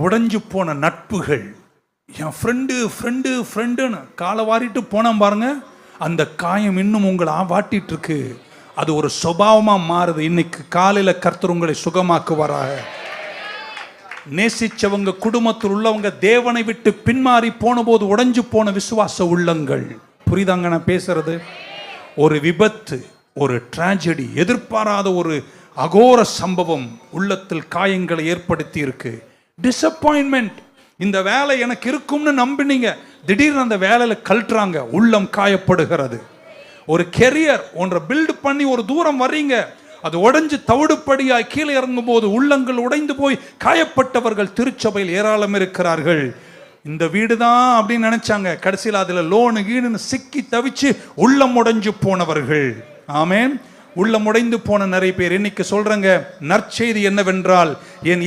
உடைஞ்சு போன நட்புகள், என் ஃப்ரெண்டுன்னு காலை வாரிட்டு போனேன் பாருங்க, அந்த காயம் இன்னும் உங்களை வாட்டிட்டு இருக்கு. அது ஒரு சுபாவமாக மாறுது. இன்னைக்கு காலையில் கர்த்தர் உங்களை சுகமாக்குவாராக. நேசிச்சவங்க, குடும்பத்தில் உள்ளவங்க தேவனை விட்டு பின்மாறி போன போது உடைஞ்சு போன விசுவாச உள்ளங்கள், புரியுதாங்க நான் பேசுறது? ஒரு விபத்து, ஒரு டிராஜடி, எதிர்பாராத ஒரு அகோர சம்பவம் உள்ளத்தில் காயங்களை ஏற்படுத்தி இருக்கு. டிசப்பாயின்மெண்ட். இந்த வேலை எனக்கு இருக்கும்னு நம்பினீங்க, திடீர்னு அந்த வேலையில கழட்டுறாங்க, உள்ளம் காயப்படுகிறது. ஒரு கெரியர் ஒன்றை பில்டு பண்ணி ஒரு தூரம் வர்றீங்க, அது உடைஞ்சு தவிடுப்படியாய் கீழே இறங்கும் போது உள்ளங்கள் உடைந்து போய் காயப்பட்டவர்கள் திருச்சபையில் ஏராளம் இருக்கிறார்கள். இந்த வீடு தான் அப்படின்னு நினைச்சாங்க, கடைசியில் அதுல லோனு கீடுன்னு சிக்கி தவிச்சு உள்ளம் உடைஞ்சு போனவர்கள். ஆமென். உள்ளம் உடைந்து போன நிறைய பேர். இன்னைக்கு சொல்றேங்க, நற்செய்தி என்னவென்றால், என்